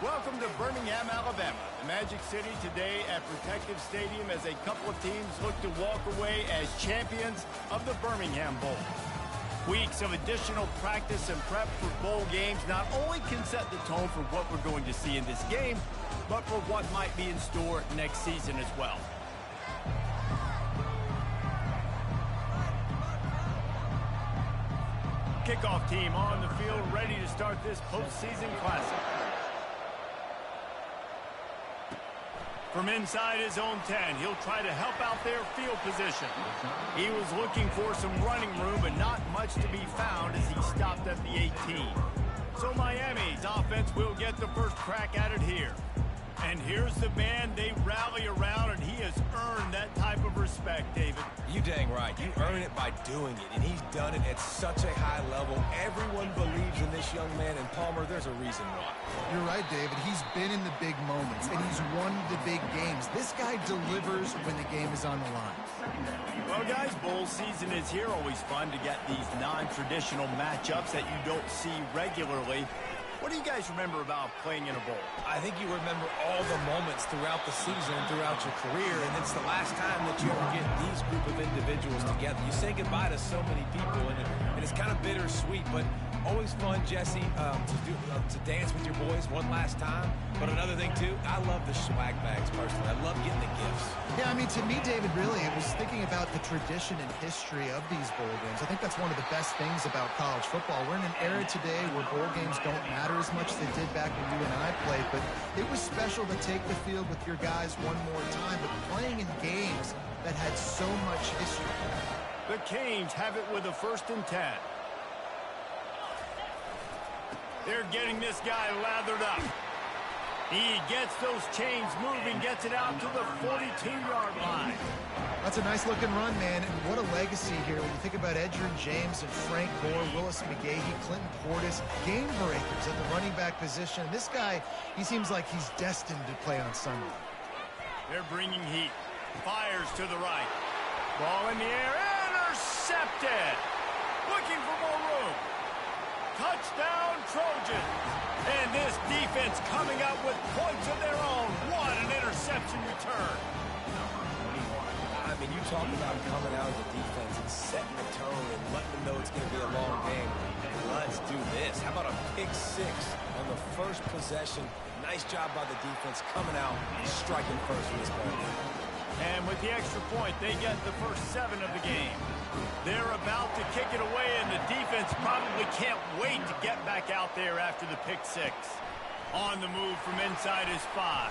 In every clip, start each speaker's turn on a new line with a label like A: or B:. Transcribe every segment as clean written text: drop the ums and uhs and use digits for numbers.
A: Welcome to Birmingham, Alabama, the Magic City today at Protective Stadium as a couple of teams look to walk away as champions of the Birmingham Bowl. Weeks of additional practice and prep for bowl games not only can set the tone for what we're going to see in this game, but for what might be in store next season as well. Kickoff team on the field ready to start this postseason classic. From inside his own 10, he'll try to help out their field position. He was looking for some running room, but not much to be found as he stopped at the 18. So Miami's offense will get the first crack at it here. And here's the man they rally around, and he has earned that type of respect, David.
B: You dang right. You earn it by doing it, and he's done it at such a high level. Everyone believes in this young man, and Palmer, there's a reason why.
C: You're right, David. He's been in the big moments, and he's won the big games. This guy delivers when the game is on the line.
A: Well, guys, bowl season is here. Always fun to get these non-traditional matchups that you don't see regularly. What do you guys remember about playing in a bowl?
B: I think you remember all the moments throughout the season and throughout your career, and it's the last time that you ever get these group of individuals together. You say goodbye to so many people, and it's kind of bittersweet, but always fun, Jesse, to dance with your boys one last time. But another thing, too, I love the swag bags, personally. I love getting the gifts.
C: Yeah, I mean, to me, David, really, it was thinking about the tradition and history of these bowl games. I think that's one of the best things about college football. We're in an era today where bowl games don't matter as much as they did back when you and I played, but it was special to take the field with your guys one more time, but playing in games that had so much history.
A: The Canes have it with a 1st and 10. They're getting this guy lathered up. He gets those chains moving, gets it out to the 42-yard line.
C: That's a nice-looking run, man, and what a legacy here when you think about Edgerrin James and Frank Gore, Willis McGahee, Clinton Portis, game breakers at the running back position. This guy, he seems like he's destined to play on Sunday.
A: They're bringing heat. Fires to the right. Ball in the air, intercepted. Looking for more room. Touchdown, Trojans. And this defense coming up with points of their own. What an interception return.
B: I mean, you talk about coming out of the defense and setting the tone and letting them know it's going to be a long game. Let's do this. How about a pick 6 on the first possession? Nice job by the defense coming out and striking first for this ball game.
A: And with the extra point, they get the first 7 of the game. They're about to kick it away, and the defense probably can't wait to get back out there after the pick 6. On the move from inside his 5.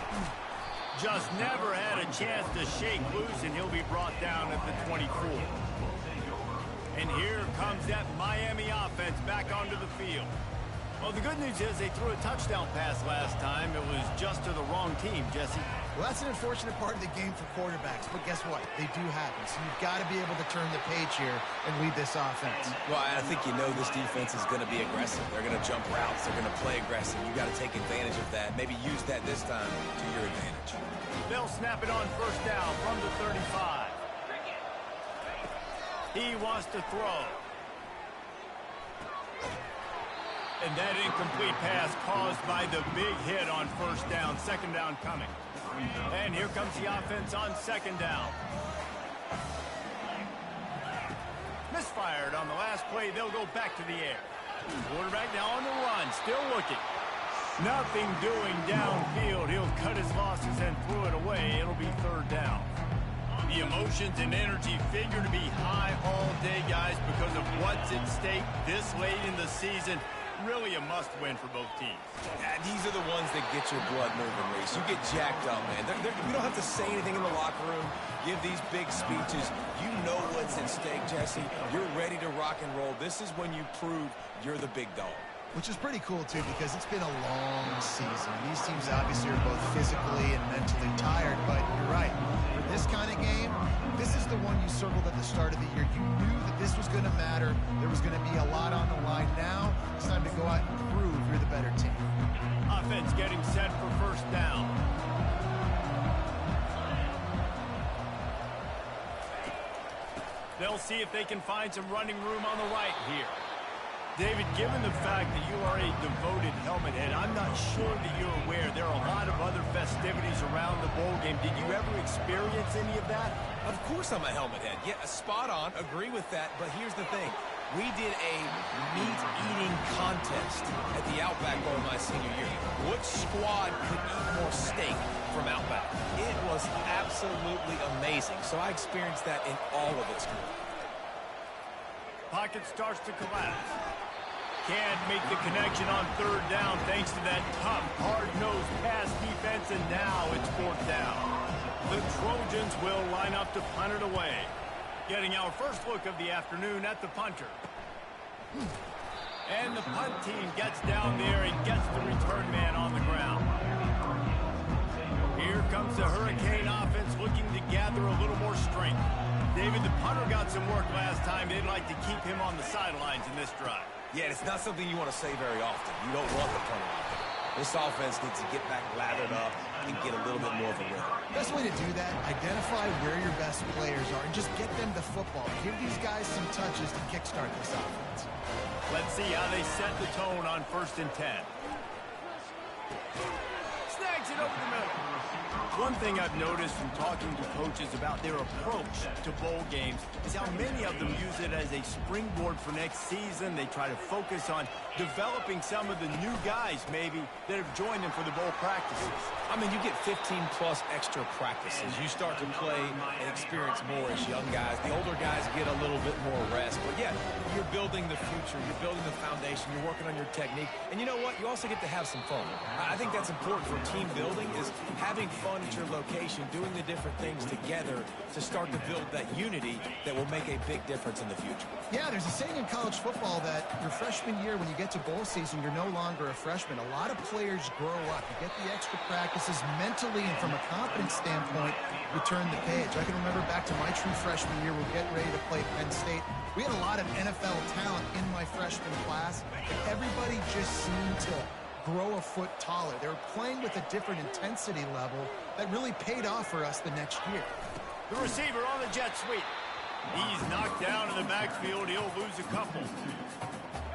A: Just never had a chance to shake loose, and he'll be brought down at the 24. And here comes that Miami offense back onto the field. Well, the good news is they threw a touchdown pass last time. It was just to the wrong team, Jesse.
C: Well, that's an unfortunate part of the game for quarterbacks, but guess what? They do happen. So you've got to be able to turn the page here and lead this offense.
B: Well, I think you know this defense is going to be aggressive. They're going to jump routes. They're going to play aggressive. You got to take advantage of that. Maybe use that this time to your advantage.
A: They'll snap it on 1st down from the 35. He wants to throw. And that incomplete pass caused by the big hit on 1st down. 2nd down coming. And here comes the offense on 2nd down. Misfired on the last play. They'll go back to the air. Quarterback now on the run. Still looking. Nothing doing downfield. He'll cut his losses and throw it away. It'll be 3rd down. The emotions and energy figure to be high all day, guys, because of what's at stake this late in the season. Really a must-win for both teams.
B: Yeah, these are the ones that get your blood moving, Reese. You get jacked up, man. You don't have to say anything in the locker room, give these big speeches. You know what's at stake, Jesse. You're ready to rock and roll. This is when you prove you're the big dog.
C: Which is pretty cool, too, because it's been a long season. These teams obviously are both physically and mentally tired, but you're right. For this kind of game, this is the one you circled at the start of the year. You knew that this was going to matter. There was going to be a lot on the line. Now it's time to go out and prove you're the better team.
A: Offense getting set for 1st down. They'll see if they can find some running room on the right here. David, given the fact that you are a devoted helmet head, I'm not sure that you're aware there are a lot of other festivities around the bowl game. Did you ever experience any of that?
B: Of course I'm a helmet head. Yeah, spot on. Agree with that. But here's the thing. We did a meat-eating contest at the Outback Bowl my senior year. Which squad could eat more steak from Outback? It was absolutely amazing. So I experienced that in all of its glory.
A: Pocket starts to collapse. Can't make the connection on third down thanks to that tough, hard-nosed pass defense, and now it's fourth down. The Trojans will line up to punt it away. Getting our first look of the afternoon at the punter. And the punt team gets down there and gets the return man on the ground. Here comes the Hurricane offense looking to gather a little more strength. David, the punter got some work last time. They'd like to keep him on the sidelines in this drive.
B: Yeah, it's not something you want to say very often. You don't want the punter out there. This offense needs to get back lathered up and get a little bit more of a rhythm.
C: Best way to do that, identify where your best players are and just get them the football. Give these guys some touches to kickstart this offense.
A: Let's see how they set the tone on 1st and 10. Snags it over the middle. One thing I've noticed from talking to coaches about their approach to bowl games is how many of them use it as a springboard for next season. They try to focus on developing some of the new guys, maybe, that have joined them for the bowl practices.
B: I mean, you get 15-plus extra practices. You start to play and experience more as young guys. The older guys get a little bit more rest. But, yeah, you're building the future. You're building the foundation. You're working on your technique. And you know what? You also get to have some fun. I think that's important for team building is having fun at your location, doing the different things together to start to build that unity that will make a big difference in the future.
C: Yeah, there's a saying in college football that your freshman year, when you get to bowl season, you're no longer a freshman. A lot of players grow up. You get the extra practices mentally, and from a confidence standpoint, you turn the page. I can remember back to my true freshman year, we're getting ready to play Penn State. We had a lot of NFL talent in my freshman class, and everybody just seemed to grow a foot taller. They were playing with a different intensity level that really paid off for us the next year.
A: The receiver on the jet sweep. He's knocked down in the backfield. He'll lose a couple.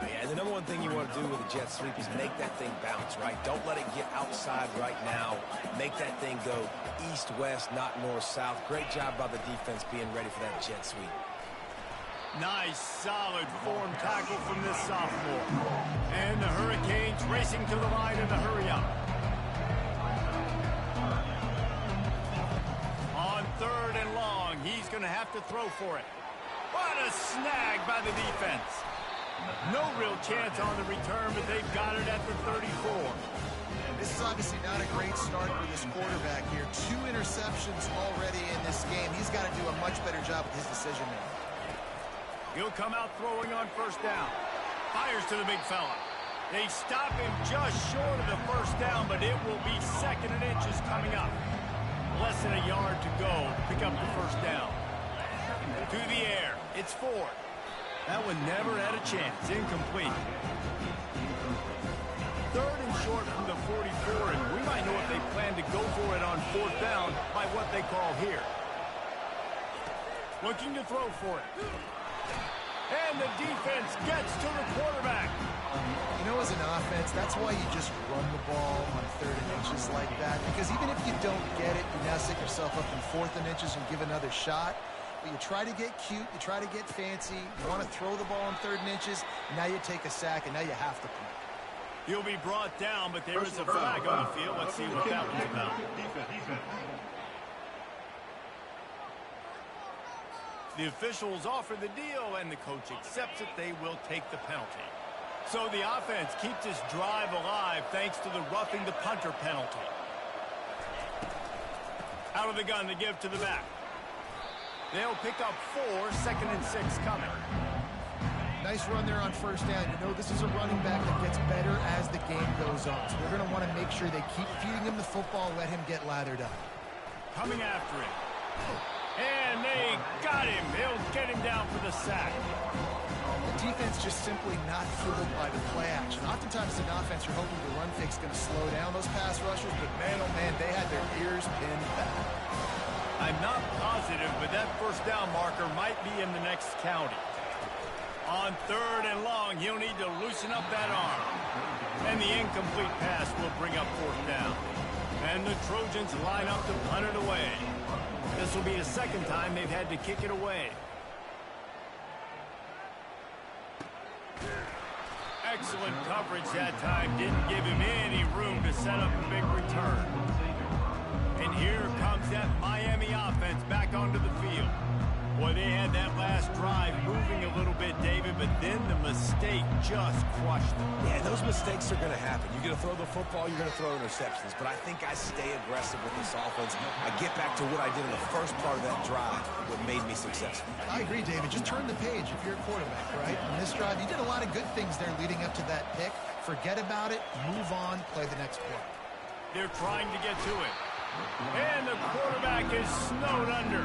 B: Yeah, the number one thing you want to do with a jet sweep is make that thing bounce, right? Don't let it get outside right now. Make that thing go east-west, not north-south. Great job by the defense being ready for that jet sweep.
A: Nice, solid form tackle from this sophomore. And the Hurricanes racing to the line in the hurry-up. On 3rd and long, he's going to have to throw for it. What a snag by the defense. No real chance on the return, but they've got it at the 34.
C: This is obviously not a great start for this quarterback here. 2 interceptions already in this game. He's got to do a much better job with his decision-making.
A: He'll come out throwing on 1st down. Fires to the big fella. They stop him just short of the 1st down, but it will be 2nd and inches coming up. Less than a yard to go to pick up the 1st down. To the air. It's Ford. That one never had a chance. Incomplete. 3rd and short from the 44, and we might know if they plan to go for it on 4th down by what they call here. Looking to throw for it. And the defense gets to the quarterback.
C: You know, as an offense, that's why you just run the ball on 3rd and inches like that. Because even if you don't get it, you now set yourself up in 4th and inches and give another shot. But you try to get cute, you try to get fancy, you want to throw the ball on 3rd and inches, now you take a sack, and now you have to punt.
A: He'll be brought down, but there is a flag on the field. Let's see what that one's about. The officials offer the deal, and the coach accepts it. They will take the penalty. So the offense keeps this drive alive thanks to the roughing the punter penalty. Out of the gun to give to the back. They'll pick up 4, 2nd and 6 coming.
C: Nice run there on 1st down. You know, this is a running back that gets better as the game goes on. So they're going to want to make sure they keep feeding him the football, let him get lathered up.
A: Coming after him. And they got him. They'll get him down for the sack.
C: The defense just simply not fooled by the play action. Oftentimes in offense, you're hoping the run fake's going to slow down those pass rushers, but man, oh man, they had their ears pinned back. I'm
A: not positive, but that 1st down marker might be in the next county. On 3rd and long, he'll need to loosen up that arm. And the incomplete pass will bring up 4th down. And the Trojans line up to punt it away. This will be the 2nd time they've had to kick it away. Excellent coverage that time. Didn't give him any room to set up a big return. And here comes that Miami offense back onto the field. Boy, they had that last drive moving a little bit, David, but then the mistake just crushed them.
B: Yeah, those mistakes are going to happen. You're going to throw the football, you're going to throw interceptions. But I think I stay aggressive with this offense. I get back to what I did in the first part of that drive, what made me successful.
C: I agree, David. Just turn the page if you're a quarterback, right? On this drive, you did a lot of good things there leading up to that pick. Forget about it, move on, play the next play.
A: They're trying to get to it. And the quarterback is snowed under.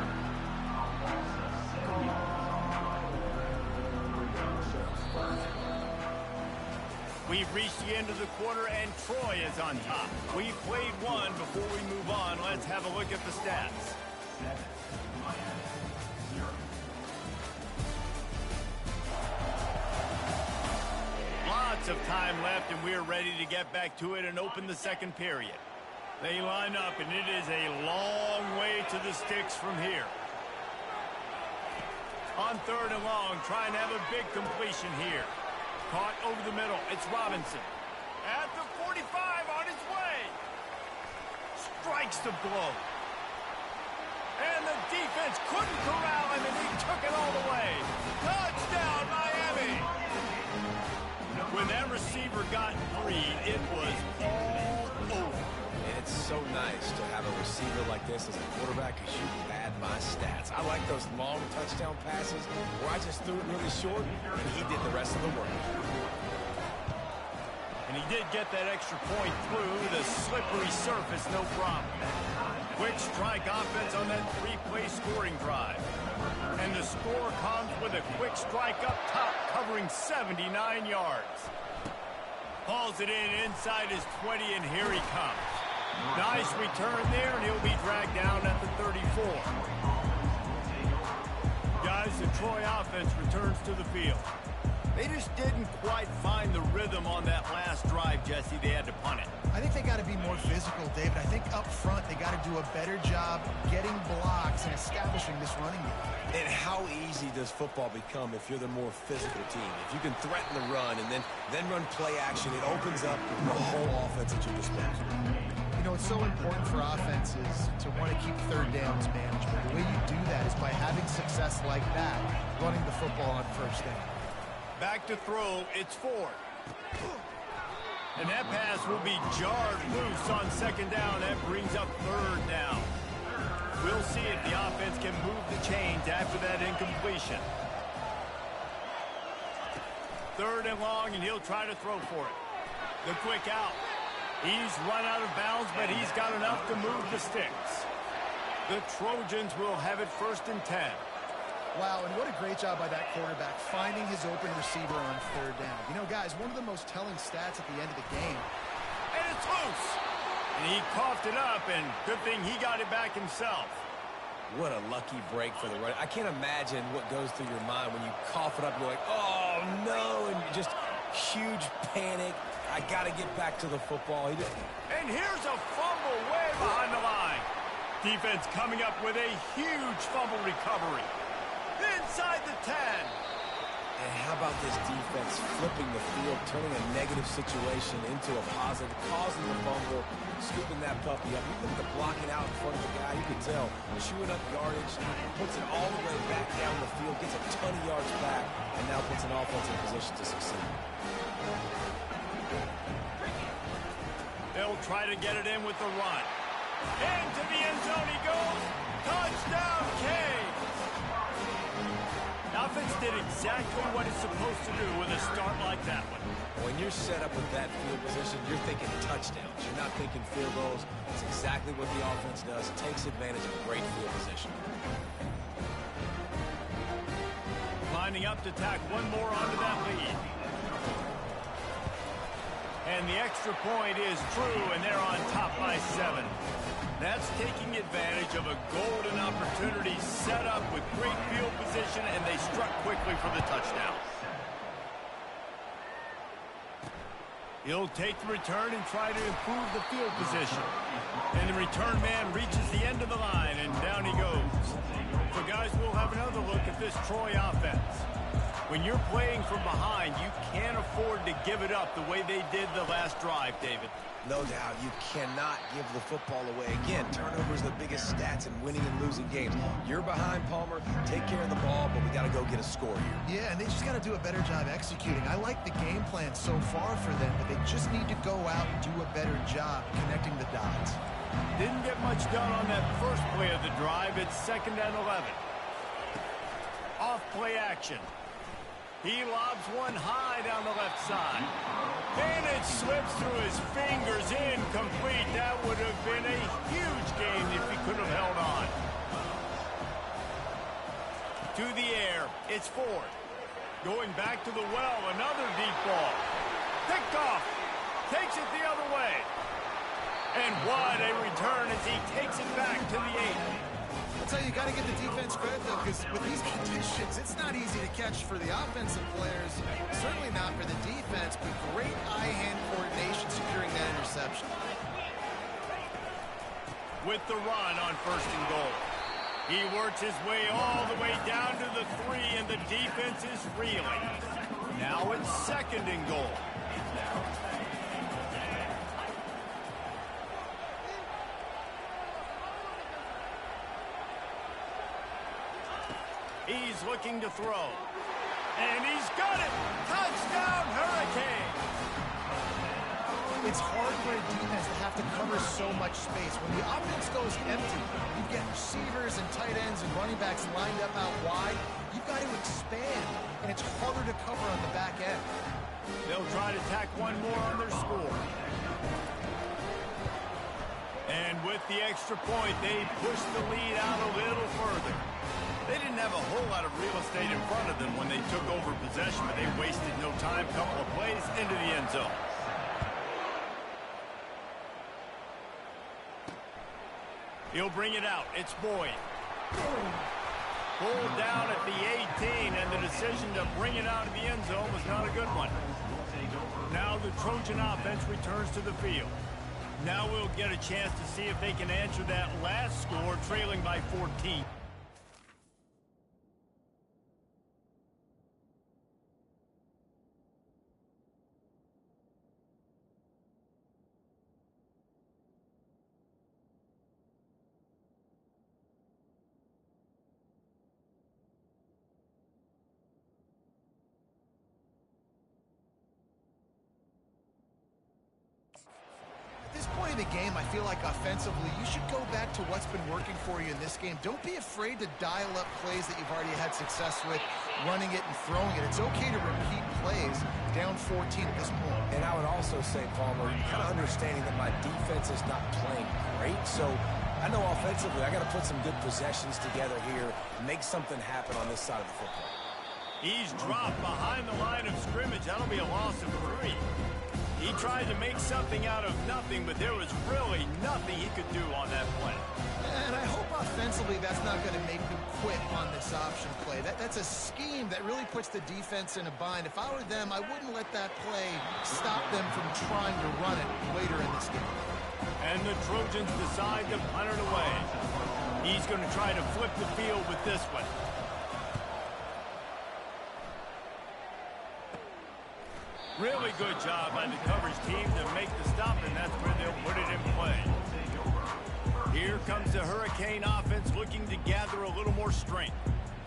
A: We've reached the end of the quarter, and Troy is on top. We've played one. Before we move on, let's have a look at the stats. Lots of time left, and we're ready to get back to it and open the 2nd period. They line up, and it is a long way to the sticks from here. On 3rd and long, trying to have a big completion here. Caught over the middle. It's Robinson. At the 45, on his way. Strikes the blow. And the defense couldn't corral him, and he took it all the way. Touchdown, Miami! When that receiver got free, it was all over.
B: And it's so nice to have a receiver like this as a quarterback because you pad my stats. I like those long touchdown passes where I just threw it really short and he did the rest of the work.
A: And he did get that extra point through the slippery surface, no problem. Quick strike offense on that 3-play scoring drive. And the score comes with a quick strike up top covering 79 yards. Hauls it in inside his 20, and here he comes. Nice return there, and he'll be dragged down at the 34. Guys, the Troy offense returns to the field. They just didn't quite find the rhythm on that last drive, Jesse. They had to punt it.
C: I think they got to be more physical, David. I think up front they got to do a better job getting blocks and establishing this running game.
B: And how easy does football become if you're the more physical team? If you can threaten the run and then run play action, it opens up the whole offense at your disposal.
C: You know, it's so important for offenses to want to keep 3rd downs manageable. The way you do that is by having success like that, running the football on 1st down.
A: Back to throw, it's 4th. And that pass will be jarred loose on 2nd down. That brings up 3rd down. We'll see if the offense can move the chains after that incompletion. 3rd and long, and he'll try to throw for it. The quick out. He's run out of bounds, but he's got enough to move the sticks. The Trojans will have it 1st and 10.
C: Wow, and what a great job by that quarterback, finding his open receiver on 3rd down. You know, guys, one of the most telling stats at the end of the game.
A: And it's loose. And he coughed it up, and good thing he got it back himself.
B: What a lucky break for the run. I can't imagine what goes through your mind when you cough it up and you're like, oh, no, and just huge panic. I got to get back to the football.
A: And here's a fumble way behind the line. Defense coming up with a huge fumble recovery. Inside the 10.
B: And how about this defense flipping the field, turning a negative situation into a positive, causing the fumble, scooping that puppy up. Even the blocking out in front of the guy, you can tell, chewing up yardage, puts it all the way back down the field, gets a ton of yards back, and now puts an offense in position to succeed.
A: They'll try to get it in with the run. Into the end zone he goes. Touchdown, Canes. Offense did exactly what it's supposed to do with a start like that one.
B: When you're set up with that field position, you're thinking touchdowns. You're not thinking field goals. It's exactly what the offense does. It takes advantage of a great field position.
A: Lining up to tack one more onto that lead. And the extra point is true, and they're on top by 7. That's taking advantage of a golden opportunity set up with great field position, and they struck quickly for the touchdown. He'll take the return and try to improve the field position. And the return man reaches the end of the line, and down he goes. So, guys, we'll have another look at this Troy offense. When you're playing from behind, you can't afford to give it up the way they did the last drive, David.
B: No doubt, you cannot give the football away. Again, turnovers are the biggest stats in winning and losing games. You're behind, Palmer. Take care of the ball, but we got to go get a score here.
C: Yeah, and they just got to do a better job executing. I like the game plan so far for them, but they just need to go out and do a better job connecting the dots.
A: Didn't get much done on that first play of the drive. It's 2nd and 11. Off play action. He lobs one high down the left side. And it slips through his fingers, incomplete. That would have been a huge gain if he could have held on. To the air, it's 4th. Going back to the well, another deep ball. Picked off. Takes it the other way. And what a return as he takes it back to the 8.
C: I'll tell you, got to give the defense credit, though, because with these conditions, it's not easy to catch for the offensive players. Certainly not for the defense, but great eye-hand coordination securing that interception.
A: With the run on 1st and goal. He works his way all the way down to the 3, and the defense is reeling. Now it's 2nd and goal. He's looking to throw. And he's got it! Touchdown, Hurricane!
C: It's hard for a defense to have to cover so much space. When the offense goes empty, you get receivers and tight ends and running backs lined up out wide. You've got to expand, and it's harder to cover on the back end.
A: They'll try to tack one more on their score. And with the extra point, they push the lead out a little further. They didn't have a whole lot of real estate in front of them when they took over possession, but they wasted no time. Couple of plays into the end zone. He'll bring it out. It's Boyd. Pulled down at the 18, and the decision to bring it out of the end zone was not a good one. Now the Trojan offense returns to the field. Now we'll get a chance to see if they can answer that last score, trailing by 14.
C: The game, I feel like offensively, you should go back to what's been working for you in this game. Don't be afraid to dial up plays that you've already had success with, running it and throwing it. It's okay to repeat plays down 14 at this point.
B: And I would also say, Palmer, kind of understanding that my defense is not playing great, so I know offensively I got to put some good possessions together here, make something happen on this side of the football.
A: He's dropped behind the line of scrimmage. That'll be a loss of 3. He tried to make something out of nothing, but there was really nothing he could do on that play.
C: And I hope offensively that's not going to make them quit on this option play. That's a scheme that really puts the defense in a bind. If I were them, I wouldn't let that play stop them from trying to run it later in this game.
A: And the Trojans decide to punt it away. He's going to try to flip the field with this one. Really good job by the coverage team to make the stop, and that's where they'll put it in play. Here comes the Hurricane offense looking to gather a little more strength.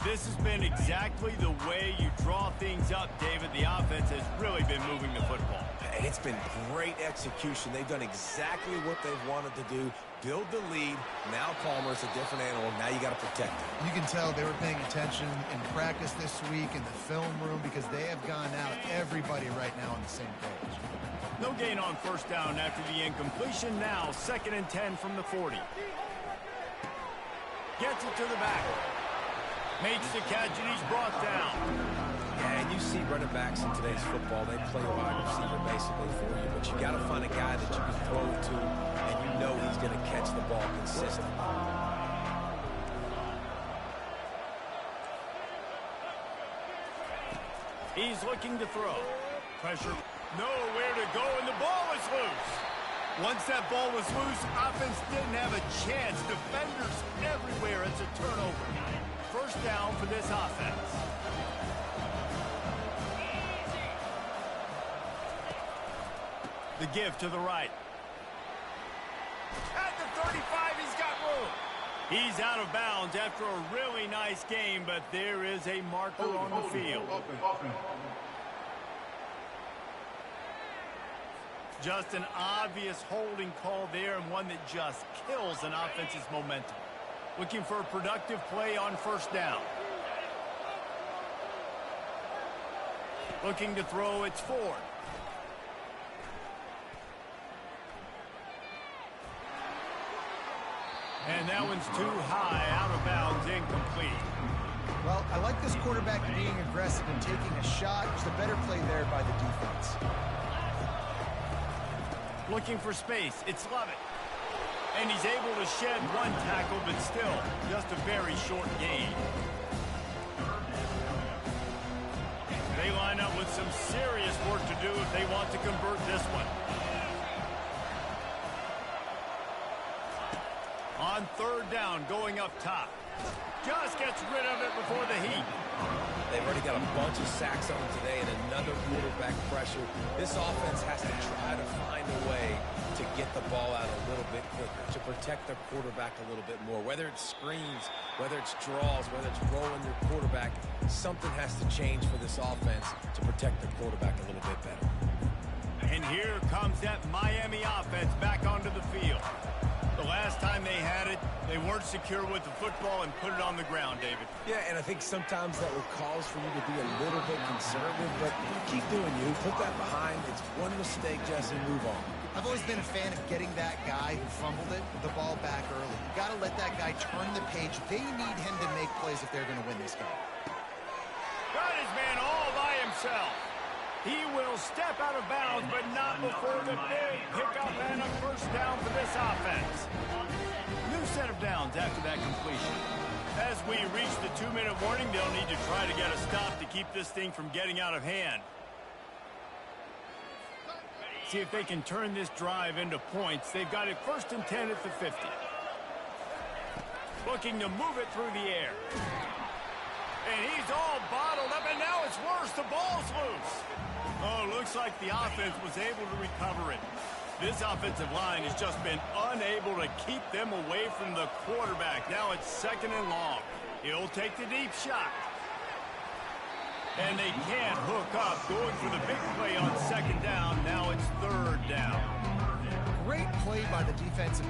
A: This has been exactly the way you draw things up, David. The offense has really been moving the football.
B: And it's been great execution. They've done exactly what they've wanted to do. Build the lead. Now Palmer's a different animal. Now you got to protect him.
C: You can tell they were paying attention in practice this week in the film room because they have gone out, everybody right now on the same page.
A: No gain on first down after the incompletion. Now 2nd and 10 from the 40. Gets it to the back. Makes the catch, and he's brought down.
B: Yeah, and you see running backs in today's football, they play a wide receiver basically for you, but you got to find a guy that you can throw it to, and you know he's going to catch the ball consistently.
A: He's looking to throw. Pressure. Nowhere to go, and the ball is loose. Once that ball was loose, offense didn't have a chance. Defenders everywhere. It's a turnover. First down for this offense. The give to the right. At the 35, he's got room. He's out of bounds after a really nice game, but there is a marker on the field. Just an obvious holding call there, and one that just kills an offense's momentum. Looking for a productive play on first down. Looking to throw, it's Ford. And that one's too high, out of bounds, incomplete.
C: Well, I like this quarterback being aggressive and taking a shot. There's a better play there by the defense.
A: Looking for space, it's Lovett. And he's able to shed one tackle, but still, just a very short gain. They line up with some serious work to do if they want to convert this one. On third down, going up top. Just gets rid of it before the heat.
B: They've already got a bunch of sacks on them today and another quarterback pressure. This offense has to try to find a way to get the ball out a little bit quicker, to protect their quarterback a little bit more. Whether it's screens, whether it's draws, whether it's rolling your quarterback, something has to change for this offense to protect their quarterback a little bit better.
A: And here comes that Miami offense back onto the field. The last time they had it, they weren't secure with the football and put it on the ground, David.
B: Yeah, and I think sometimes that will cause for you to be a little bit conservative, but keep doing you. Put that behind. It's one mistake, Jesse. Move on.
C: I've always been a fan of getting that guy who fumbled it, the ball back early. You got to let that guy turn the page. They need him to make plays if they're going to win this game.
A: Got his man all by himself. He will step out of bounds, but not before the big pickup and a first down for this offense. New set of downs after that completion. As we reach the 2-minute warning, they'll need to try to get a stop to keep this thing from getting out of hand. See if they can turn this drive into points. They've got it 1st and 10 at the 50. Looking to move it through the air. And he's all bottled up, and now it's worse. The ball's loose. Oh, looks like the offense was able to recover it. This offensive line has just been unable to keep them away from the quarterback. Now it's 2nd and long. He'll take the deep shot. And they can't hook up. Going for the big play on 2nd down. Now it's 3rd down.
C: Great play by the defensive.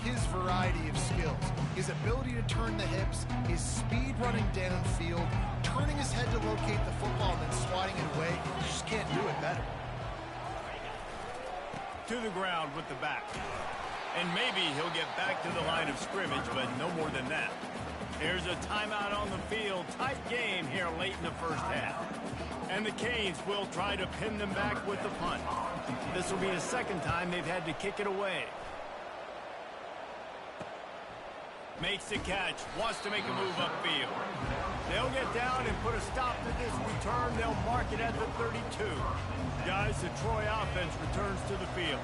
C: His variety of skills, his ability to turn the hips, his speed running downfield, turning his head to locate the football and then swatting it away. You just can't do it better.
A: To the ground with the back. And maybe he'll get back to the line of scrimmage, but no more than that. There's a timeout on the field. Tight game here late in the first half. And the Canes will try to pin them back with the punt. This will be the 2nd time they've had to kick it away. Makes the catch, wants to make a move upfield. They'll get down and put a stop to this return. They'll mark it at the 32. Guys, the Troy offense returns to the field.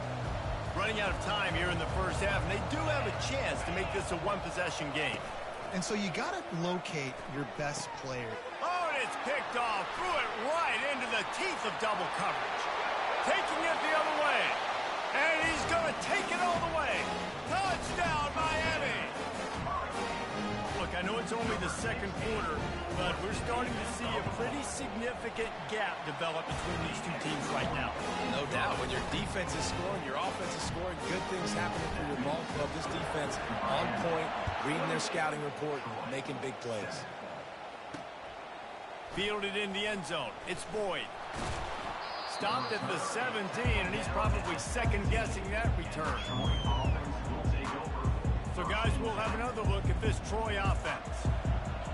A: Running out of time here in the first half, and they do have a chance to make this a one-possession game.
C: And so you got to locate your best player.
A: Oh, and it's picked off. Threw it right into the teeth of double coverage. Taking it the other way. And he's going to take it all the way. Touchdown, Miami! Look, I know it's only the 2nd quarter, but we're starting to see a pretty significant gap develop between these two teams right now.
B: No doubt. When your defense is scoring, your offense is scoring, good things happening for your ball club. This defense on point, reading their scouting report, making big plays.
A: Fielded in the end zone. It's Boyd. Stopped at the 17, and he's probably second-guessing that return. So, guys, we'll have another look at this Troy offense.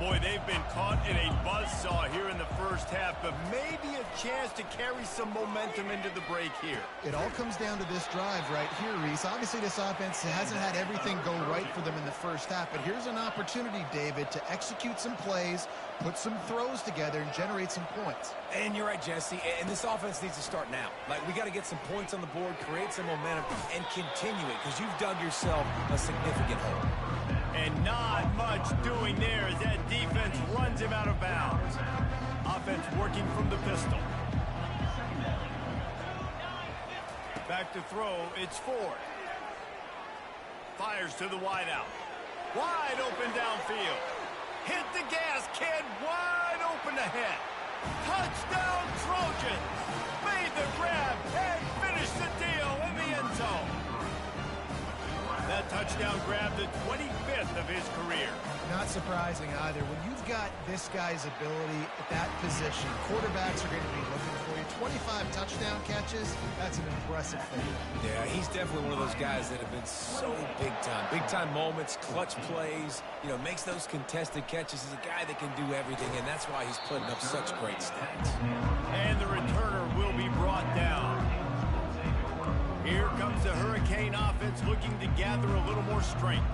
A: Boy, they've been caught in a buzzsaw here in the first half, but maybe a chance to carry some momentum into the break here.
C: It all comes down to this drive right here, Reese. Obviously, this offense hasn't had everything go right for them in the first half, but here's an opportunity, David, to execute some plays, put some throws together, and generate some points.
B: And you're right, Jesse, and this offense needs to start now. Like, we got to get some points on the board, create some momentum, and continue it, because you've dug yourself a significant hole.
A: And not much doing there as that defense runs him out of bounds. Offense working from the pistol. Back to throw, it's Ford. Fires to the wideout. Wide open downfield. Hit the gas, kid, wide open ahead. Touchdown Trojans! Made the grab and finished the deal in the end zone. That touchdown grab, the 25th of his career.
C: Not surprising either. When you've got this guy's ability at that position, quarterbacks are going to be looking for you. 25 touchdown catches, that's an impressive thing.
B: Yeah, he's definitely one of those guys that have been so big time. Big time moments, clutch plays, makes those contested catches. He's a guy that can do everything, and that's why he's putting up such great stats.
A: And the returner will be brought down. Here comes the Hurricane offense looking to gather a little more strength.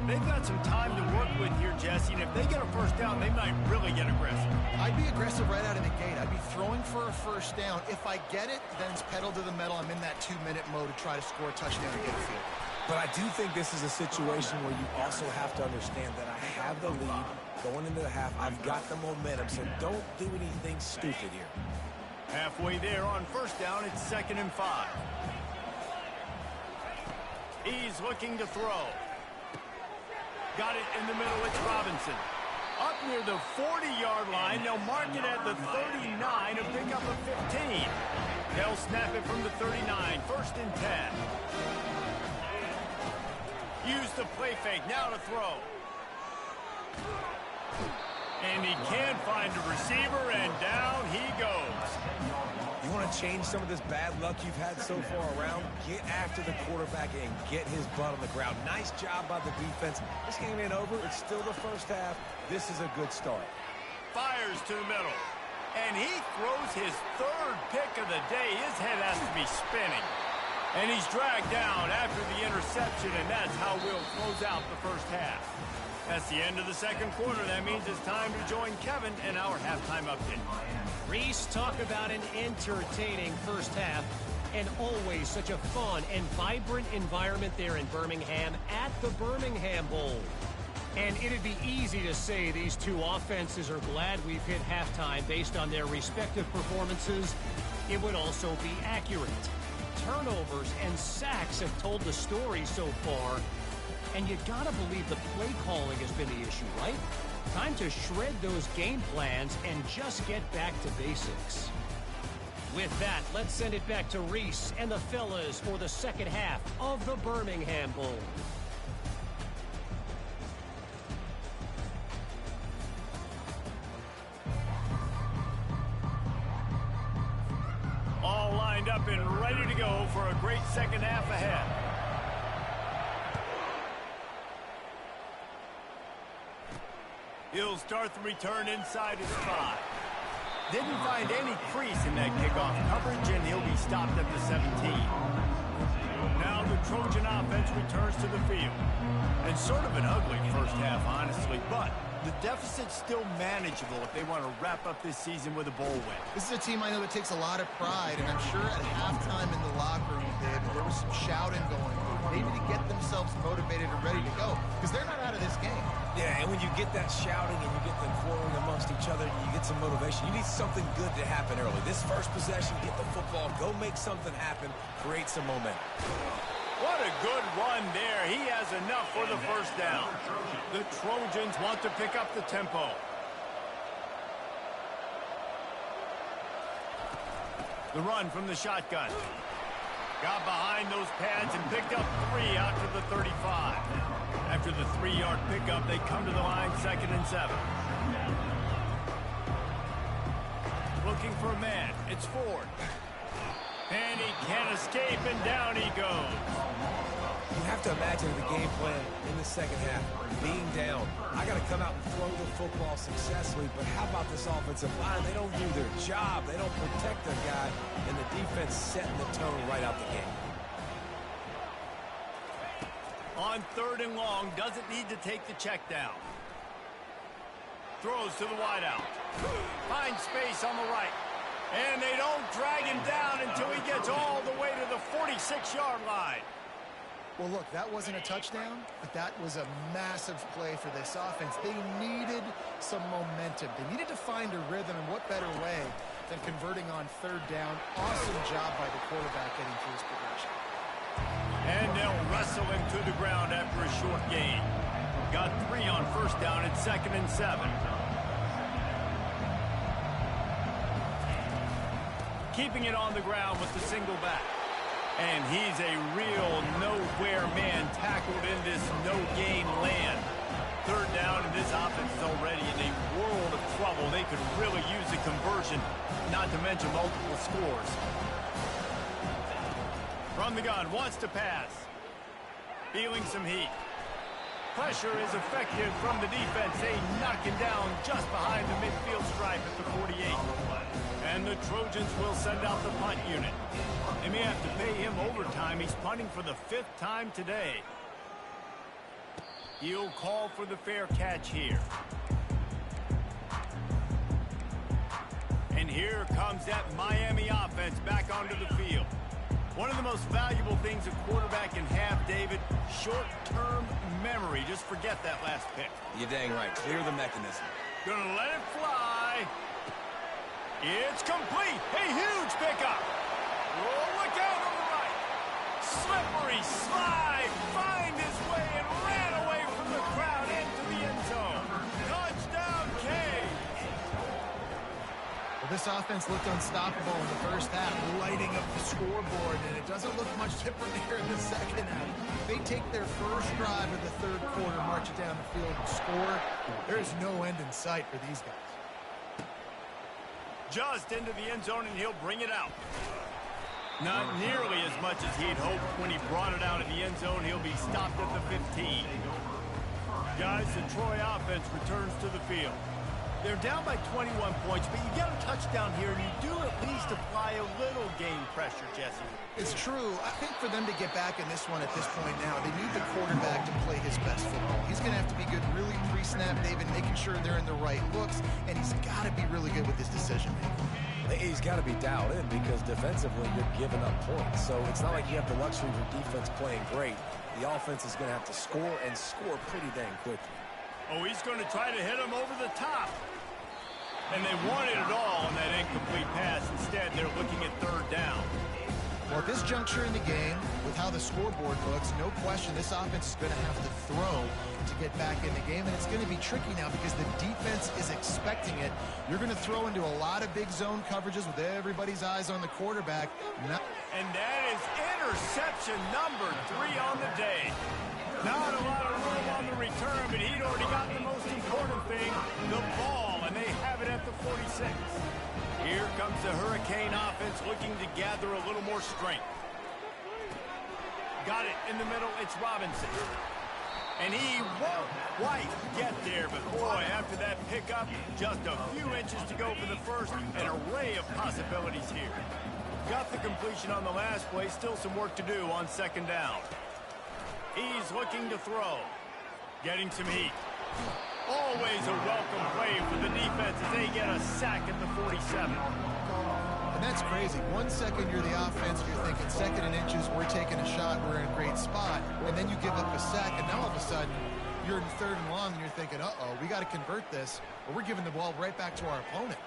A: They've got some time to work with here, Jesse, and if they get a first down, they might really get aggressive.
C: I'd be aggressive right out of the gate. I'd be throwing for a first down. If I get it, then it's pedal to the metal. I'm in that 2-minute mode to try to score a touchdown and get a field.
B: But I do think this is a situation where you also have to understand that I have the lead going into the half. I've got the momentum, so don't do anything stupid here.
A: Halfway there on first down, it's 2nd and 5. He's looking to throw. Got it in the middle, it's Robinson. Up near the 40-yard line, they'll mark it at the 39 and pick up a 15. They'll snap it from the 39, 1st and 10. Use the play fake, now to throw. And he can't find a receiver, and down he goes.
B: You want to change some of this bad luck you've had so far around? Get after the quarterback and get his butt on the ground. Nice job by the defense. This game ain't over. It's still the first half. This is a good start.
A: Fires to the middle. And he throws his 3rd pick of the day. His head has to be spinning. And he's dragged down after the interception, and that's how we'll close out the first half. That's the end of the 2nd quarter. That means it's time to join Kevin in our halftime update.
D: Reese, talk about an entertaining first half, and always such a fun and vibrant environment there in Birmingham at the Birmingham Bowl. And it'd be easy to say these two offenses are glad we've hit halftime based on their respective performances. It would also be accurate. Turnovers and sacks have told the story so far. And you gotta believe the play calling has been the issue, right? Time to shred those game plans and just get back to basics. With that, let's send it back to Reese and the fellas for the 2nd half of the Birmingham Bowl.
A: All lined up and ready to go for a great 2nd half ahead. He'll start the return inside his 5. Didn't find any crease in that kickoff coverage, and he'll be stopped at the 17. Now the Trojan offense returns to the field. And sort of an ugly first half, honestly, but the deficit's still manageable if they want to wrap up this season with a bowl win.
C: This is a team I know that takes a lot of pride, and I'm sure at halftime in the locker room, David, there was some shouting going on, maybe to get themselves motivated and ready to go, because they're not out of this game.
B: Yeah, and when you get that shouting and you get them quarreling amongst each other and you get some motivation, you need something good to happen early. This first possession, get the football, go make something happen, create some momentum.
A: What a good run there. He has enough for the first down. The Trojans want to pick up the tempo. The run from the shotgun. Got behind those pads and picked up 3 out to the 35. After the 3-yard pickup, they come to the line, 2nd and 7. Looking for a man. It's Ford. And he can't escape, and down he goes.
B: You have to imagine the game plan in the second half, being down. I got to come out and throw the football successfully, but how about this offensive line? They don't do their job. They don't protect their guy, and the defense setting the tone right out the gate.
A: On 3rd and long, doesn't need to take the check down. Throws to the wideout. Finds space on the right. And they don't drag him down until he gets all the way to the 46-yard line.
C: Well, look, that wasn't a touchdown, but that was a massive play for this offense. They needed some momentum. They needed to find a rhythm, and what better way than converting on 3rd down. Awesome job by the quarterback getting through his progression.
A: And they'll wrestle him to the ground after a short gain. Got 3 on 1st down at 2nd and 7. Keeping it on the ground with the single back. And he's a real nowhere man tackled in this no-gain land. 3rd down, and this offense is already in a world of trouble. They could really use a conversion, not to mention multiple scores. From the gun, wants to pass. Feeling some heat. Pressure is effective from the defense. They knock him down just behind the midfield stripe at the 48. And the Trojans will send out the punt unit. They may have to pay him overtime. He's punting for the 5th time today. He'll call for the fair catch here. And here comes that Miami offense back onto the field. One of the most valuable things a quarterback can have, David, short-term memory. Just forget that last pick.
B: You're dang right. Clear the mechanism.
A: Gonna let it fly. It's complete. A huge pickup. Oh, look out on the right. Slippery slide. Find his way and ran away from the crowd into the end zone. Touchdown, Canes.
C: Well, this offense looked unstoppable in the 1st half, lighting up the scoreboard, and it doesn't look much different here in the 2nd half. They take their first drive of the 3rd quarter, march it down the field, and score. There is no end in sight for these guys.
A: Just into the end zone, and he'll bring it out. Not nearly as much as he'd hoped when he brought it out in the end zone. He'll be stopped at the 15. Guys, the Troy offense returns to the field. They're down by 21 points, but you get a touchdown here, and you do at least apply a little game pressure, Jesse.
C: It's true. I think for them to get back in this one at this point now, they need the quarterback to play his best football. He's going to have to be good really pre-snap, David, making sure they're in the right looks, and he's got to be really good with his decision-making.
B: He's got to be dialed in because defensively you're giving up points. So it's not like you have the luxury of your defense playing great. The offense is going to have to score and score pretty dang quickly.
A: Oh, he's going to try to hit him over the top. And they wanted it all on that incomplete pass. Instead, they're looking at 3rd down.
C: Well, at this juncture in the game, with how the scoreboard looks, no question this offense is going to have to throw to get back in the game, and it's going to be tricky now because the defense is expecting it. You're going to throw into a lot of big zone coverages with everybody's eyes on the quarterback.
A: And that is interception number 3 on the day. Not a lot of room on the return, but he'd already got the most important thing, the ball, and they have it at the 46. Here comes the Hurricane offense looking to gather a little more strength. Got it in the middle. It's Robinson. And he won't quite get there, but boy, after that pickup, just a few inches to go for the first. An array of possibilities here. Got the completion on the last play. Still some work to do on 2nd down. He's looking to throw. Getting some heat. Always a welcome play for the defense as they get a sack at the 47.
C: And that's crazy. 1 second you're the offense, you're thinking 2nd and inches, we're taking a shot, we're in a great spot, and then you give up a sack, and now all of a sudden you're in 3rd and long, and you're thinking, uh-oh, we got to convert this, or we're giving the ball right back to our opponent.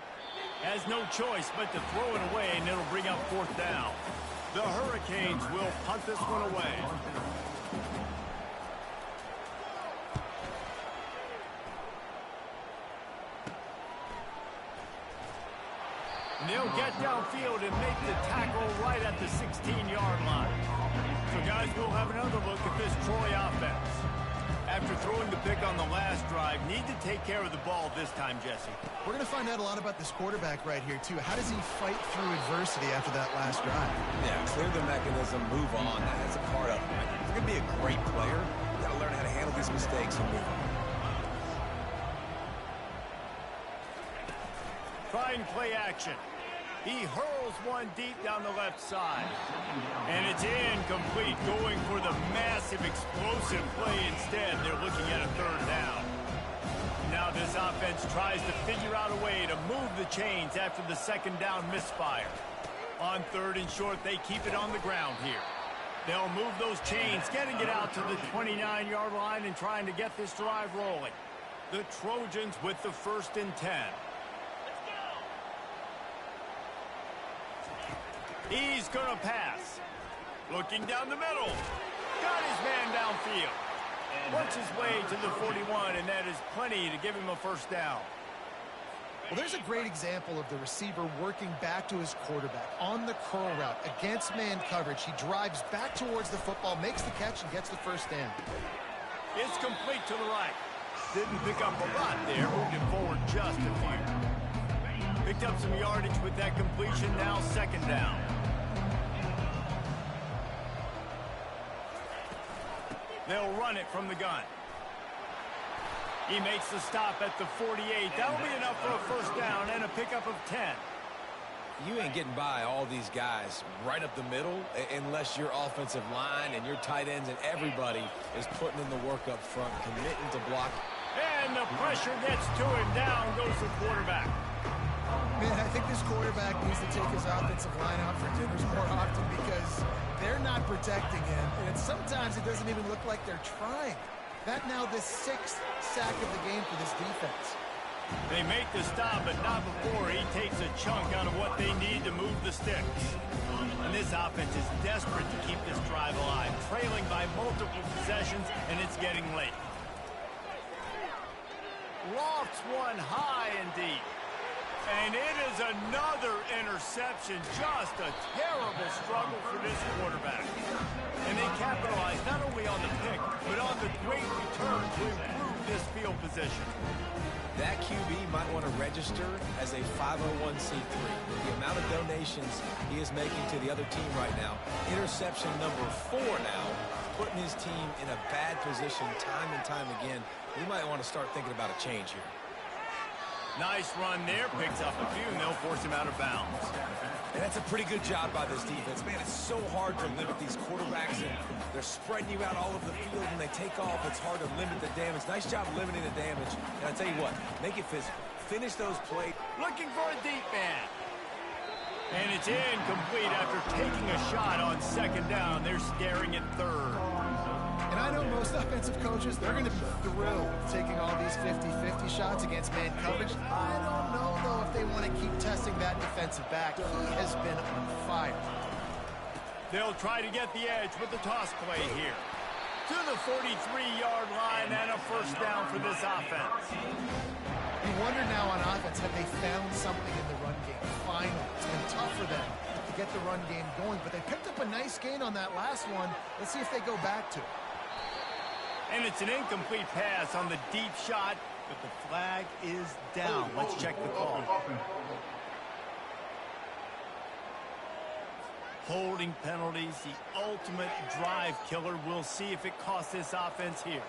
A: Has no choice but to throw it away, and it'll bring up 4th down. The Hurricanes will punt this one away. And they'll get downfield and make the tackle right at the 16-yard line. So, guys, we'll have another look at this Troy offense. After throwing the pick on the last drive, need to take care of the ball this time, Jesse.
C: We're going to find out a lot about this quarterback right here, too. How does he fight through adversity after that last drive?
B: Yeah, clear the mechanism, move on. That's a part of it. If you're going to be a great player, you got to learn how to handle these mistakes and move on.
A: Try and play action. He hurls one deep down the left side. And it's incomplete, going for the massive explosive play instead. They're looking at a third down. Now this offense tries to figure out a way to move the chains after the second down misfire. On third and short, they keep it on the ground here. They'll move those chains, getting it out to the 29-yard line and trying to get this drive rolling. The Trojans with the 1st and 10. He's going to pass. Looking down the middle. Got his man downfield. Works his way to the 41, and that is plenty to give him a first down.
C: Well, there's a great example of the receiver working back to his quarterback on the curl route against man coverage. He drives back towards the football, makes the catch, and gets the first down.
A: It's complete to the right. Didn't pick up a lot there. Moved it forward just a few. Picked up some yardage with that completion. Now second down. They'll run it from the gun. He makes the stop at the 48. That'll be enough for a first down and a pickup of 10.
B: You ain't getting by all these guys right up the middle unless your offensive line and your tight ends and everybody is putting in the work up front, committing to block.
A: And the pressure gets to him. Down goes the quarterback.
C: Man, I think this quarterback needs to take his offensive line out for dinners more often because they're not protecting him. And sometimes it doesn't even look like they're trying. That now the 6th sack of the game for this defense.
A: They make the stop, but not before he takes a chunk out of what they need to move the sticks. And this offense is desperate to keep this drive alive, trailing by multiple possessions, and it's getting late. Lofts one high and deep. And it is another interception. Just a terrible struggle for this quarterback. And they capitalize not only on the pick, but on the great return to improve this field position.
B: That QB might want to register as a 501c3. The amount of donations he is making to the other team right now. Interception number 4 now, putting his team in a bad position time and time again. We might want to start thinking about a change here.
A: Nice run there, picks up a few, and they'll force him out of bounds.
B: And that's a pretty good job by this defense. Man, it's so hard to limit these quarterbacks, and they're spreading you out all over the field. When they take off, it's hard to limit the damage. Nice job limiting the damage. And I tell you what, make it physical. Finish those plays.
A: Looking for a deep man. And it's incomplete after taking a shot on second down. They're staring at third.
C: And I know most offensive coaches, they're going to be thrilled taking all these 50-50 shots against man coverage. I don't know, though, if they want to keep testing that defensive back. He has been on fire.
A: They'll try to get the edge with the toss play here. To the 43-yard line and a first down for this offense.
C: You wonder now on offense, have they found something in the run game? Finally, it's been tough for them to get the run game going, but they picked up a nice gain on that last one. Let's see if they go back to it.
A: And it's an incomplete pass on the deep shot, but the flag is down. Let's check the call. Holding penalties, the ultimate drive killer. We'll see if it costs this offense here.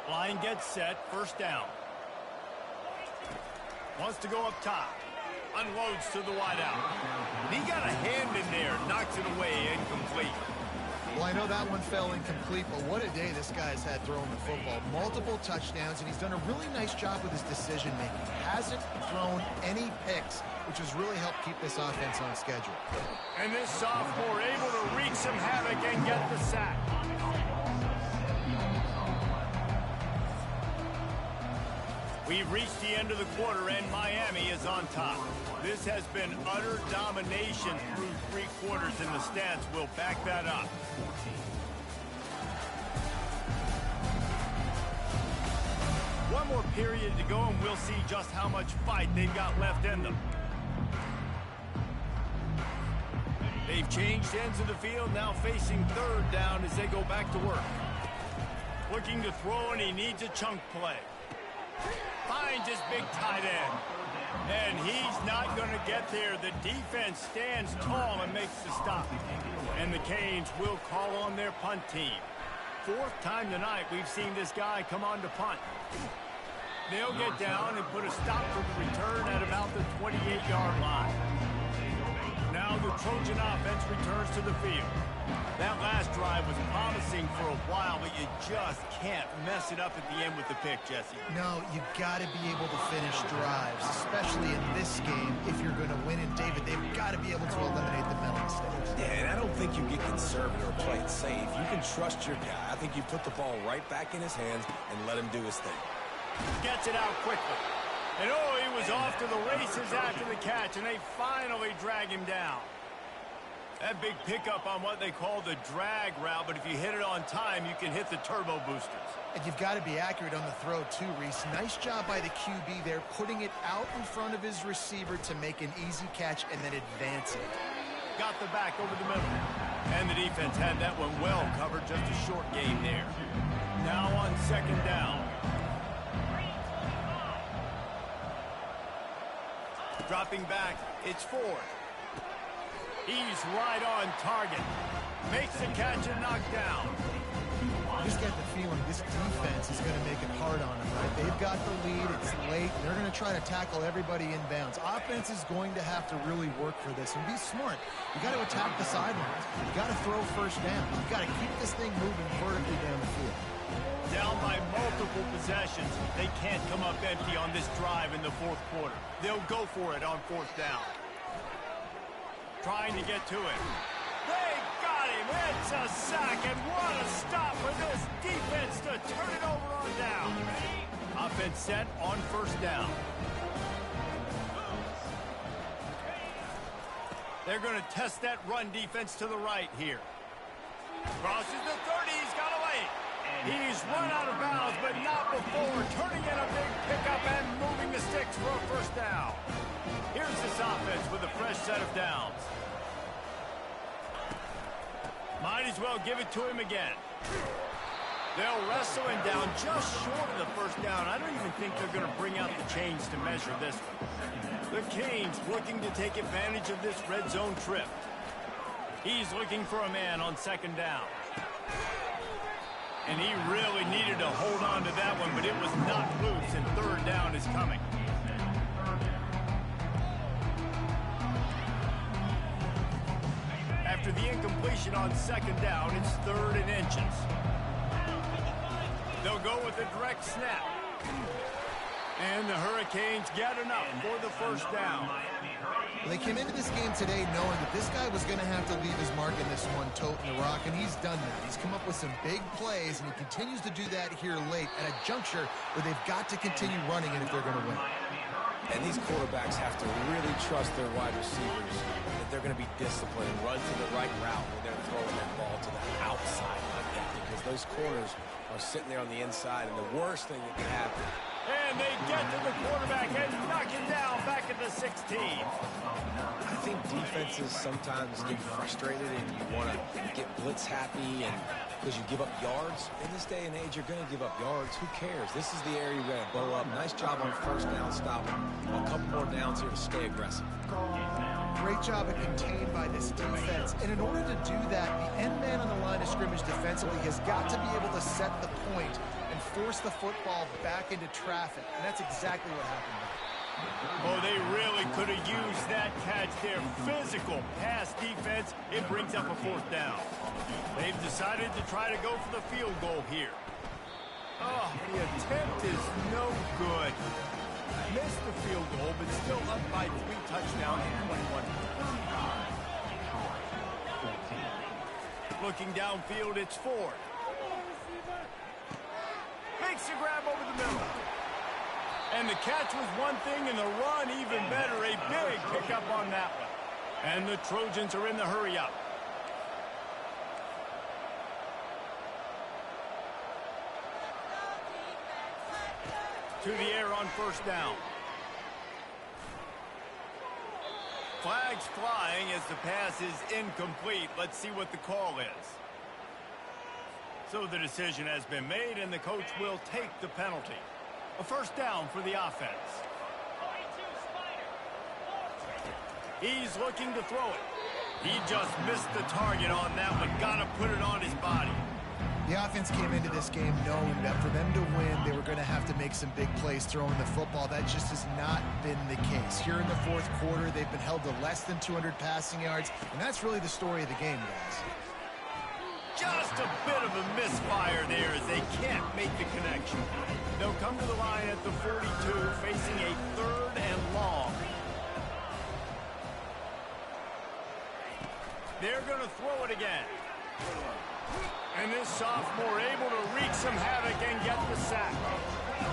A: Line gets set, first down. Wants to go up top. Unloads to the wideout. He got a hand in there, knocks it away, incomplete.
C: Well, I know that one fell incomplete, but what a day this guy's had throwing the football. Multiple touchdowns, and he's done a really nice job with his decision-making. Hasn't thrown any picks, which has really helped keep this offense on schedule.
A: And this sophomore able to wreak some havoc and get the sack. We've reached the end of the quarter, and Miami is on top. This has been utter domination through 3 quarters, and the stats will back that up. One more period to go, and we'll see just how much fight they've got left in them. They've changed ends of the field, now facing third down as they go back to work. Looking to throw, and he needs a chunk play. Finds his big tight end. And he's not going to get there. The defense stands tall and makes the stop. And the Canes will call on their punt team. Fourth time tonight we've seen this guy come on to punt. They'll get down and put a stop for the return at about the 28-yard line. Now the Trojan offense returns to the field. That last drive was promising for a while, but you just can't mess it up at the end with the pick, Jesse.
C: No, you got to be able to finish drives, especially in this game if you're going to win. And David, they've got to be able to eliminate the mental mistakes.
B: Yeah, and I don't think you get conservative or play it safe. You can trust your guy. I think you put the ball right back in his hands and let him do his thing.
A: Gets it out quickly. And oh, he was off to the races after the catch, and they finally drag him down. That big pickup on what they call the drag route, but if you hit it on time, you can hit the turbo boosters.
C: And you've got to be accurate on the throw too, Reese. Nice job by the QB there, putting it out in front of his receiver to make an easy catch and then advance it.
A: Got the back over the middle. And the defense had that one well covered, just a short game there. Now on second down. Dropping back, it's Ford. He's right on target. Makes the catch and knocked down.
C: I just get the feeling this defense is going to make it hard on them, right? They've got the lead. It's late. They're going to try to tackle everybody inbounds. Offense is going to have to really work for this and be smart. You got to attack the sidelines. You got to throw first down. You got to keep this thing moving vertically down the field.
A: Down by multiple possessions. They can't come up empty on this drive in the fourth quarter. They'll go for it on fourth down. Trying to get to it. They got him. It's a sack, and what a stop for this defense to turn it over on down. Offense set on first down. They're going to test that run defense to the right here. Crosses the 30. He's got away. He's run out of bounds, but not before turning in a big pickup and moving the sticks for a first down. Here's this offense with a fresh set of downs. Might as well give it to him again. They'll wrestle him down just short of the first down. I don't even think they're going to bring out the chains to measure this one. The Canes looking to take advantage of this red zone trip. He's looking for a man on second down. And he really needed to hold on to that one, but it was knocked loose, and third down is coming. After the incompletion on second down, it's 3rd and inches. They'll go with a direct snap. And the Hurricanes get enough for the first down.
C: Well, they came into this game today knowing that this guy was going to have to leave his mark in this one, toting the rock, and he's done that. He's come up with some big plays, and he continues to do that here late at a juncture where they've got to continue running it if they're going to win.
B: And these quarterbacks have to really trust their wide receivers that they're going to be disciplined and run to the right route when they're throwing that ball to the outside like that, because those corners are sitting there on the inside, and the worst thing that can happen.
A: And they get to the quarterback and knock him down back at the 16.
B: I think defenses sometimes get frustrated and you want to get blitz happy, and because you give up yards. In this day and age, you're going to give up yards. Who cares? This is the area you're going to bow up. Nice job on first down stopping. A couple more downs here to stay aggressive.
C: Great job of contained by this defense. And in order to do that, the end man on the line of scrimmage defensively has got to be able to set the point and force the football back into traffic. And that's exactly what happened.
A: Oh, they really could have used that catch there. Physical pass defense. It brings up a fourth down. They've decided to try to go for the field goal here. Oh, the attempt is no good. Missed the field goal, but still up by 3 touchdowns and 21 points. Looking downfield, it's Ford. Makes the grab over the middle. And the catch was one thing, and the run even better. A big pickup on that one. And the Trojans are in the hurry-up. To the air on first down. Flags flying as the pass is incomplete. Let's see what the call is. So the decision has been made, and the coach will take the penalty. A first down for the offense. He's looking to throw it. He just missed the target on that one. Got to put it on his body.
C: The offense came into this game knowing that for them to win, they were going to have to make some big plays throwing the football. That just has not been the case. Here in the fourth quarter, they've been held to less than 200 passing yards, and that's really the story of the game, guys.
A: Just a bit of a misfire there as they can't make the connection. They'll come to the line at the 42, facing a 3rd and long. They're going to throw it again. And this sophomore able to wreak some havoc and get the sack.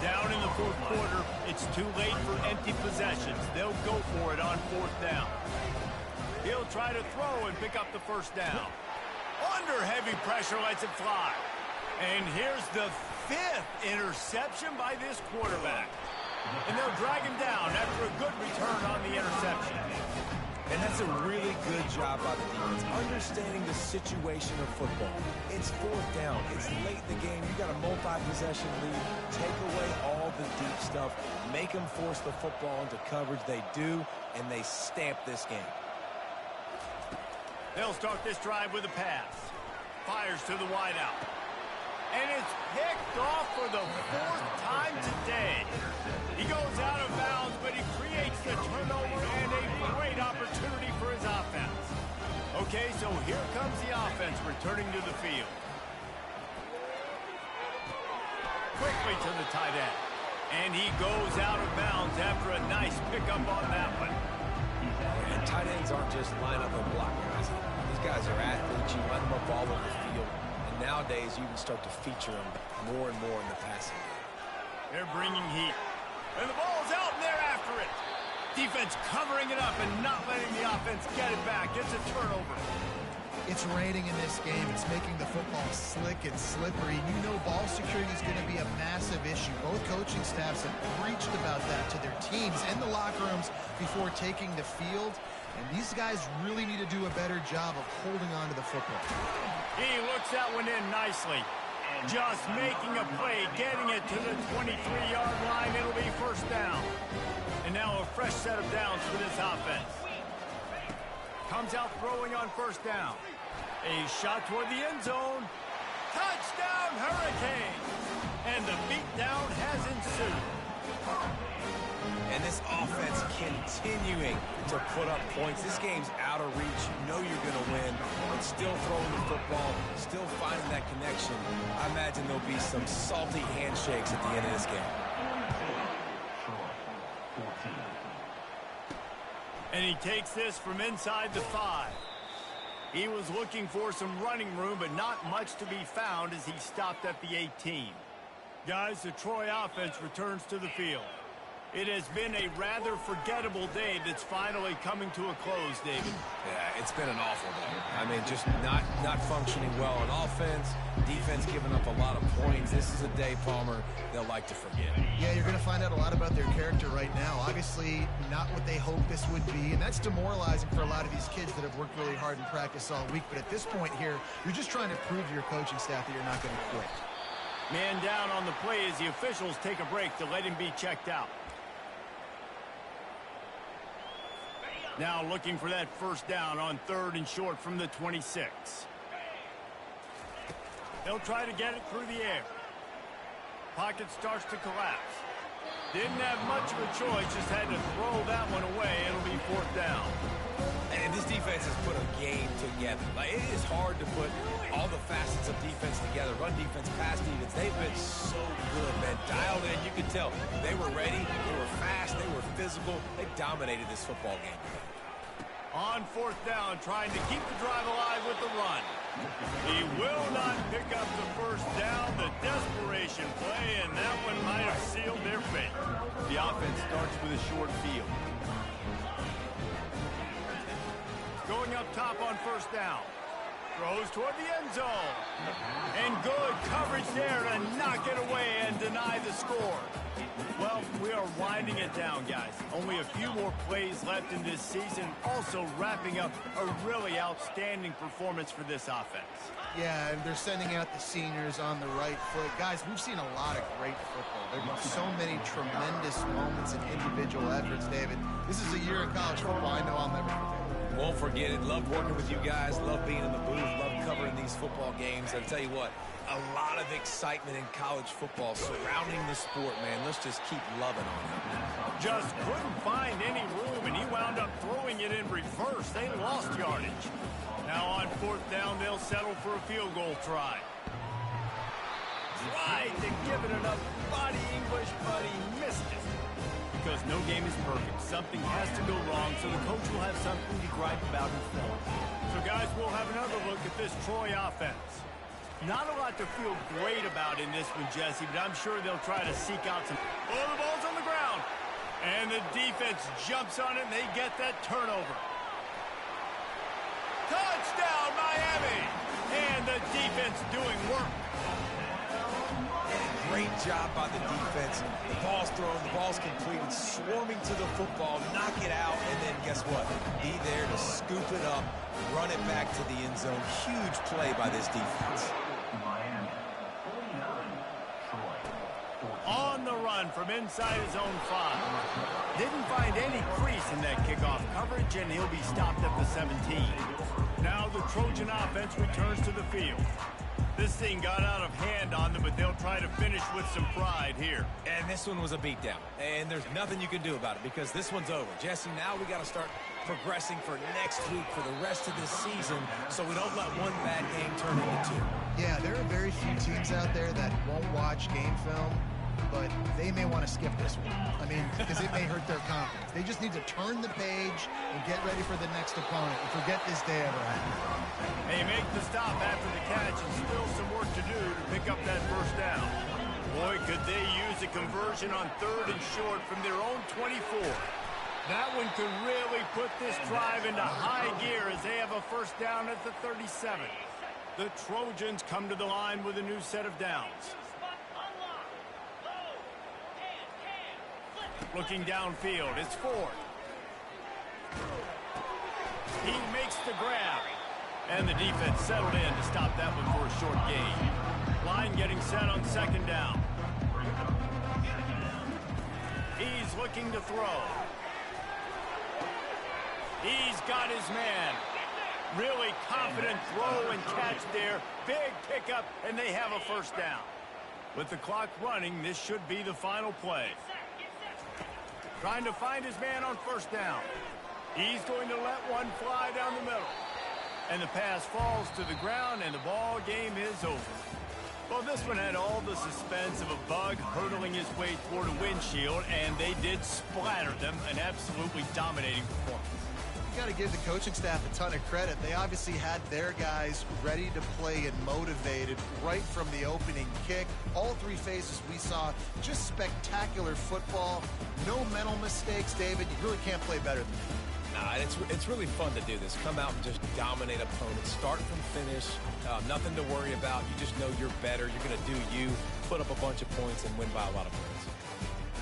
A: Down in the fourth quarter, it's too late for empty possessions. They'll go for it on 4th down. He'll try to throw and pick up the first down. Under heavy pressure, lets it fly. And here's the 5th interception by this quarterback. And they'll drag him down after a good return on the interception.
B: And that's a really good job by the defense, understanding the situation of football. It's 4th down. It's late in the game. You got a multi-possession lead. Take away all the deep stuff. Make them force the football into coverage. They do, and they stamp this game.
A: They'll start this drive with a pass. Fires to the wideout. And it's picked off for the 4th time today. He goes out of bounds, but he creates the turnover and a great opportunity for his offense. Okay, so here comes the offense returning to the field. Quickly to the tight end. And he goes out of bounds after a nice pickup on that one.
B: And tight ends aren't just line up and block guys. These guys are athletes. You line them up all over the field. And nowadays, you can start to feature them more and more in the passing game.
A: They're bringing heat. And the ball's out, and they're after it. Defense covering it up and not letting the offense get it back. It's a turnover.
C: It's raining in this game. It's making the football slick and slippery. You know ball security is going to be a massive issue. Both coaching staffs have preached about that to their teams and the locker rooms before taking the field. And these guys really need to do a better job of holding on to the football.
A: He looks that one in nicely. Just making a play, getting it to the 23-yard line. It'll be first down. And now a fresh set of downs for this offense. Comes out throwing on first down. A shot toward the end zone. Touchdown, Hurricanes! And the beatdown has ensued.
B: And this offense continuing to put up points. This game's out of reach. You know you're going to win. And still throwing the football, still finding that connection. I imagine there'll be some salty handshakes at the end of this game.
A: And he takes this from inside the 5. He was looking for some running room, but not much to be found as he stopped at the 18. Guys, the Troy offense returns to the field. It has been a rather forgettable day that's finally coming to a close, David.
B: Yeah, it's been an awful day. I mean, just not functioning well on offense, defense giving up a lot of points. This is a day, Palmer, they'll like to forget.
C: Yeah, you're going to find out a lot about their character right now. Obviously, not what they hoped this would be, and that's demoralizing for a lot of these kids that have worked really hard in practice all week. But at this point here, you're just trying to prove to your coaching staff that you're not going to quit.
A: Man down on the play as the officials take a break to let him be checked out. Now looking for that first down on 3rd and short from the 26. They'll try to get it through the air. Pocket starts to collapse. Didn't have much of a choice, just had to throw that one away. It'll be 4th down.
B: And this defense has put a game together. Like, it is hard to put all the facets of defense together. Run defense, pass defense. They've been so good, man. Dialed in. You could tell they were ready. They were fast. They were physical. They dominated this football game.
A: On 4th down, trying to keep the drive alive with the run. He will not pick up the first down. The desperation play, and that one might have sealed their fate. The offense starts with a short field. Going up top on first down. Throws toward the end zone. And good coverage there to knock it away and deny the score. Well, we are are winding it down, guys. Only a few more plays left in this season. Also wrapping up a really outstanding performance for this offense.
C: Yeah, and they're sending out the seniors on the right foot. Guys, we've seen a lot of great football. There have been so many tremendous moments and individual efforts, David. This is a year in college football I know I'll never forget.
B: Won't forget it. Love working with you guys. Love being in the booth. Love covering these football games. I'll tell you what, a lot of excitement in college football surrounding the sport, man. Let's just keep loving on it.
A: Just couldn't find any room, and he wound up throwing it in reverse. They lost yardage. Now on 4th down, they'll settle for a field goal try. Tried to give it enough body English, but he missed it. Because no game is perfect. Something has to go wrong, so the coach will have something to gripe about in film. So, guys, we'll have another look at this Troy offense. Not a lot to feel great about in this one, Jesse, but I'm sure they'll try to seek out some... Oh, the ball's on the ground. And the defense jumps on it, and they get that turnover. Touchdown, Miami! And the defense doing work.
B: Great job by the defense. The ball's thrown, the ball's completed, swarming to the football, knock it out, and then guess what? Be there to scoop it up, run it back to the end zone. Huge play by this defense.
A: On the run from inside his own 5. Didn't find any crease in that kickoff coverage, and he'll be stopped at the 17. Now the Trojan offense returns to the field. This thing got out of hand on them, but they'll try to finish with some pride here.
B: And this one was a beatdown. And there's nothing you can do about it because this one's over. Jesse, now we got to start progressing for next week for the rest of this season so we don't let one bad game turn into 2.
C: Yeah, there are very few teams out there that won't watch game film, but they may want to skip this one. I mean, because it may hurt their confidence. They just need to turn the page and get ready for the next opponent and forget this day ever happened.
A: They make the stop after the catch and still some work to do to pick up that first down. Boy, could they use a conversion on 3rd and short from their own 24. That one could really put this drive into high gear as they have a first down at the 37. The Trojans come to the line with a new set of downs. Looking downfield, it's Ford. He makes the grab. And the defense settled in to stop that one for a short gain. Line getting set on 2nd down. He's looking to throw. He's got his man. Really confident throw and catch there. Big pickup, and they have a first down. With the clock running, this should be the final play. Trying to find his man on 1st down. He's going to let one fly down the middle. And the pass falls to the ground, and the ball game is over. Well, this one had all the suspense of a bug hurtling his way toward a windshield, and they did splatter them. An absolutely dominating performance.
C: You got to give the coaching staff a ton of credit. They obviously had their guys ready to play and motivated right from the opening kick. All 3 phases we saw, just spectacular football. No mental mistakes, David. You really can't play better than that.
B: Nah, it's really fun to do this. Come out and just dominate opponents. Start from finish. Nothing to worry about. You just know you're better. You're going to do you, put up a bunch of points, and win by a lot of points.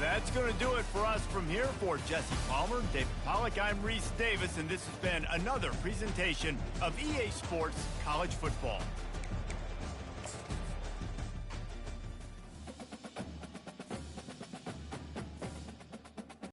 A: That's going to do it for us from here. For Jesse Palmer, David Pollack, I'm Reese Davis, and this has been another presentation of EA Sports College Football.